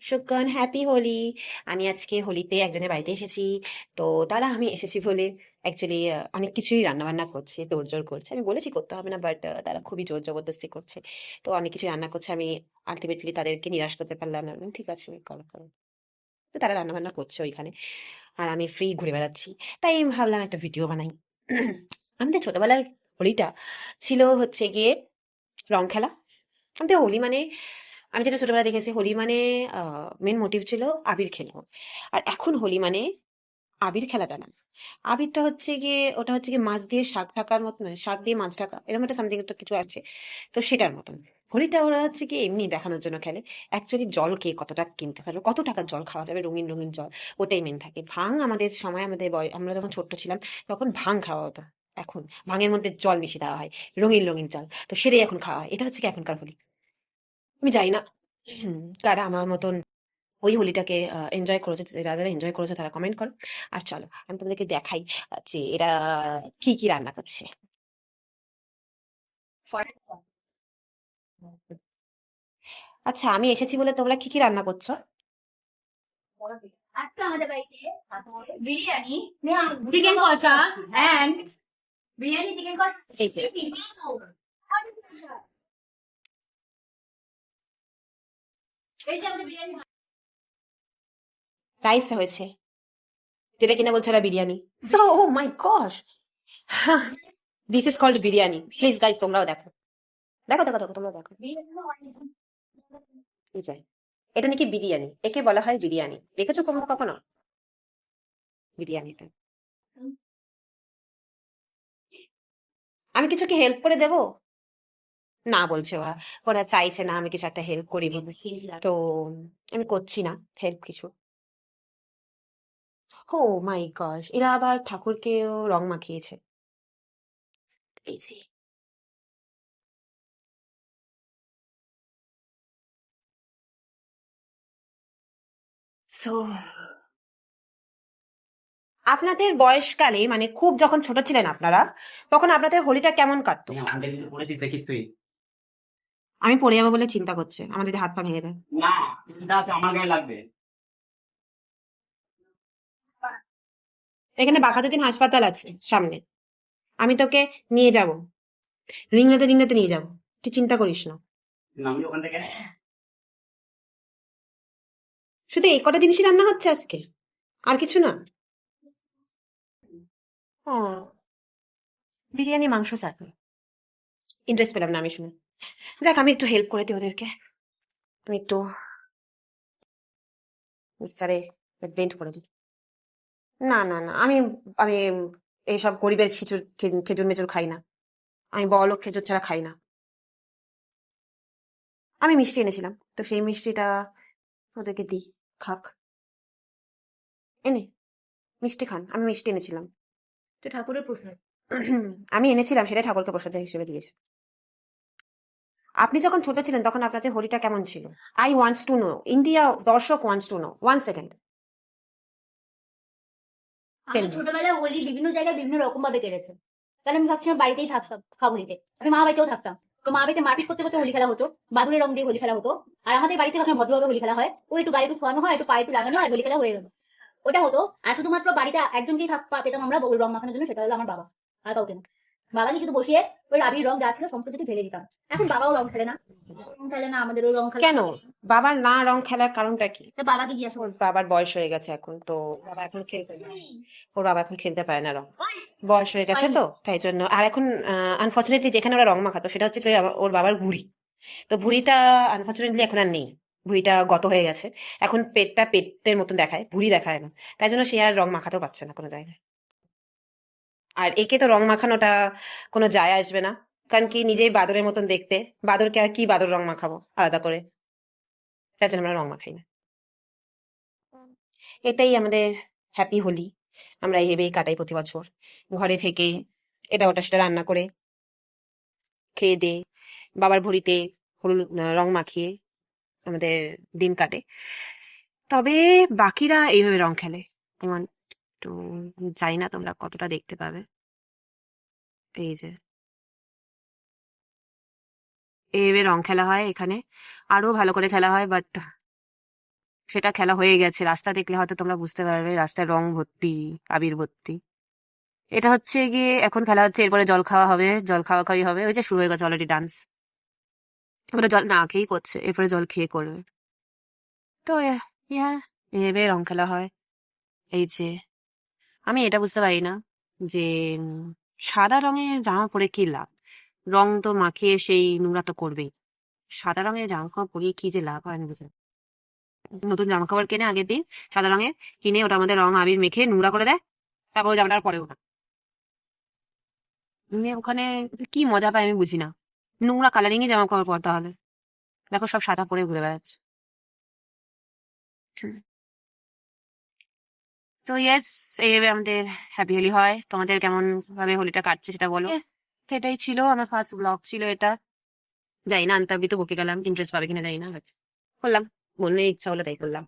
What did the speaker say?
শুকন happy Holi. আমি আজকে হোলিতে একজনের বাড়িতে এসেছি। তো তারা আমি এসেছি বলে অ্যাকচুয়ালি অনেক কিছুই রান্না বান্না করছে, তোড়জোড় করছে। আমি বলেছি করতে হবে না, বাট তারা খুবই জোর জবরদস্তি করছে। তো অনেক কিছু রান্না করছে, আমি আলটিমেটলি তাদেরকে নিরাশ করতে পারলাম না। আমি বললাম, ঠিক আছে করো করো। তো তারা রান্না বান্না করছে ওইখানে, আর আমি ফ্রি ঘুরে বেড়াচ্ছি। তাই আমি ভাবলাম একটা ভিডিও বানাই। আমাদের ছোটবেলার হোলিটা ছিল হচ্ছে গিয়ে রং খেলা। আমাদের হোলি মানে, আমি যেটা ছোটবেলা দেখেছি, হোলি মানে মেন মোটিভ ছিল আবির খেলবো। আর এখন হোলি মানে আবির খেলাটা না, আবিরটা হচ্ছে গিয়ে, ওটা হচ্ছে গিয়ে মাছ দিয়ে শাক ঢাকার মতন, মানে শাক দিয়ে মাছ ঢাকা, এরকম একটা সামথিং একটা কিছু আছে। তো সেটার মতন হোলিটা ওরা হচ্ছে কি এমনি দেখানোর জন্য খেলে। অ্যাকচুয়ালি জল কে কতটা কিনতে পারবে, কত টাকার জল খাওয়া যাবে, রঙিন রঙিন জল, ওটাই মেন থাকে। ভাং আমাদের সময়, আমাদের আমরা যখন ছোট্ট ছিলাম তখন ভাং খাওয়া হতো। এখন ভাঙের মধ্যে জল মিশিয়ে দেওয়া হয়, রঙিন রঙিন জল। তো সেটাই এখন খাওয়া হয়, এটা হচ্ছে কি এখনকার হোলি। আমি জানি না কারা আমার মতন ওই হোলিটাকে এনজয় করেছে। যারা যারা এনজয় করেছে তারা কমেন্ট করো। আর চলো আমি তোমাদেরকে দেখাই যে এরা কি কি রান্না করছে। আচ্ছা, আমি এসেছি বলে তোমরা কি কি রান্না করছো? আজকে আমাদের বাড়িতে বিরিয়ানি, চিকেন কষা এন্ড বিরিয়ানি চিকেন কষা। এই যে এই যে আমাদের বিরিয়ানি। রাইস হয়েছে, যেটা কিনা বলছে ওরা biryani. So oh my gosh, this is called biryani. Please guys, তোমরাও দেখো, দেখো দেখো দেখো, তোমরা দেখো। এই যে এটা নাকি বিরিয়ানি, একে বলা হয় বিরিয়ানি। দেখেছো তোমরা কখনো বিরিয়ানিটা? আমি কিছু কি হেল্প করে দেবো? না বলছে ওরা, ওরা চাইছে না আমি কিছু একটা হেল্প করি বলে। তো আমি করছি না হেল্প কিছু। ও মাই গশ, এরা আবার ঠাকুরকেও রং মাখিয়েছে। এই যে, সো আপনাদের বয়সকালে, মানে খুব যখন ছোট ছিলেন আপনারা, তখন আপনাদের হোলিটা কেমন কাটতো? তুই আমাদের কিন্তু পড়েছিস দেখিস তুই। আমি পড়ে যাবো বলে চিন্তা করছে, আমাদের যদি হাত পা ভেঙে দেয়। না, চিন্তা আছে আমার গায়ে লাগবে। এখানে বাঘাযতীন হাসপাতাল আছে সামনে, আমি তোকে নিয়ে যাব, রিংলাতে রিংলাতে নিয়ে যাব, তুই চিন্তা করিস না। নামবি ওখান থেকে। শুধু এই কটা জিনিসই রান্না হচ্ছে আজকে, আর কিছু না? ও, বিরিয়ানি মাংস চাটনি, ইন্টারেস্ট পেলাম না আমি শুনে। যাক, আমি একটু হেল্প করে দিই ওদেরকে। আমি একটু মিক্সারে ব্লেন্ড করে দিই। না না না, আমি আমি এইসব গরিবের খিচুর খেজুর মেজুর খাই না। আমি বড়লোক খেজুর ছাড়া খাই না। আমি মিষ্টি এনেছিলাম, তো সেই মিষ্টিটা ওদেরকে দিই, খাক। এনে মিষ্টি খান, আমি মিষ্টি এনেছিলাম। তো ঠাকুরের প্রসাদ। আমি এনেছিলাম, সেটা ঠাকুরকে প্রসাদ হিসেবে দিয়েছে। আপনি যখন ছোট ছিলেন তখন আপনাদের হোলিটা কেমন ছিল? I wants to know, India দর্শক ওয়ান্টস টু নো, 1 সেকেন্ড। টেল আমার মি। ছোটবেলায় হোলি বিভিন্ন জায়গায় বিভিন্ন রকম ভাবে কেটেছে। কারণ আমি ভাবছিলাম বাড়িতেই থাকতাম হোলিতে, আমি মা বাড়িতেও থাকতাম। তো মা বাড়িতে মারপিট করতে করতে হোলি খেলা হতো, বাদুড়ের রং দিয়ে হোলি খেলা হতো। আর আমাদের বাড়িতে সবসময় ভদ্রভাবে হোলি খেলা হয়, ওই একটু গায়ে একটু ছোঁয়ানো হয়, একটু পায়ে একটু লাগানো হয়, হোলি খেলা হয়ে গেল। ওটা হতো। আর শুধুমাত্র বাড়িতে একজনকেই পেতাম আমরা ওই রং মাখানোর জন্য, সেটা হলো আমার বাবা। আর কাউকে না। বাবাকে শুধু বসিয়ে ওই আবির রং যা ছিল সমস্ত কিছু ঢেলে দিতাম। এখন বাবাও রং খেলে না, রং খেলে না, আমাদেরও রং খেলা কেন? হয়। বাবার না রং খেলার কারণটা কি? তো বাবাকে জিজ্ঞাসা ওর করো। বাবার বয়স হয়ে গেছে এখন, তো বাবা এখন খেলতে পারে না। ওর বাবা এখন খেলতে পারে না রং, বয়স হয়ে গেছে হয়নি। তো তাই জন্য। আর এখন আনফর্চুনেটলি যেখানে ওরা রং মাখাতো সেটা হচ্ছে কি ওর বাবার ভুঁড়ি। তো ভুঁড়িটা আনফর্চুনেটলি এখন আর নেই, ভুঁড়িটা গত হয়ে গেছে। এখন পেটটা পেটের মতন দেখায়, ভুঁড়ি দেখায় না। তাই জন্য সে আর রং মাখাতেও পারছে না কোনো জায়গায়। আর একে তো রং মাখানোটা কোনো যায় আসবে না, কারণ কি নিজেই বাদরের মতন দেখতে, বাদরকে আর কি বাদর রং মাখাবো আলাদা করে? তাই জন্য আমরা রং মাখাই না। এটাই আমাদের হ্যাপি হোলি। আমরা এইভাবেই কাটাই প্রতি বছর, ঘরে থেকে এটা ওটা সেটা রান্না করে খেয়ে দিয়ে বাবার ভুঁড়িতে হলুদ রং মাখিয়ে আমাদের দিন কাটে। তবে বাকিরা এইভাবে রং খেলে, যেমন একটু, জানি না তোমরা কতটা দেখতে পাবে। এই যে এইভাবে রং খেলা হয় এখানে, আরো ভালো করে খেলা হয়, বাট সেটা খেলা হয়ে গেছে। রাস্তা দেখলে হয়তো তোমরা বুঝতে পারবে, রাস্তায় রং ভর্তি, আবির ভর্তি। এটা হচ্ছে গিয়ে এখন খেলা হচ্ছে, এরপরে জল খাওয়া হবে, জল খাওয়া খাওয়াই হবে। ওই যে শুরু হয়ে গেছে অলরেডি ডান্স। ওরা জল না খেয়েই করছে, এরপরে জল খেয়ে করবে। তো ইয়া, এভাবে রং খেলা হয়। এই যে আমি এটা বুঝতে পারি না যে সাদা রঙের জামা পরে কি লাভ? রং তো মাখিয়ে সেই নোংরা তো করবেই। সাদা রঙের জামা কাপড় পরিয়ে কি যে লাভ হয় আমি বুঝি না। নতুন জামা কাপড় কিনে আগের দিন সাদা রঙের কিনে ওটার মধ্যে রং আবির মেখে নোংরা করে দেয়, তারপর ওই জামাটা আর পরেও না। ওখানে কি মজা পায় আমি বুঝি না। নোংরা কালারিং এ জামা কাপড় পরতে হবে। দেখো সব সাদা পরে ঘুরে বেড়াচ্ছে। হুম। তো ইয়েস, এইভাবে আমাদের হ্যাপি হোলি হয়। তোমাদের কেমন ভাবে হোলিটা কাটছে সেটা বলো। Yes, সেটাই ছিল আমার ফার্স্ট ব্লগ ছিল এটা। জানি না আনতাবলি তো বকে গেলাম, ইন্টারেস্ট পাবে কিনা জানি না, but করলাম, মনে ইচ্ছা হলো তাই করলাম।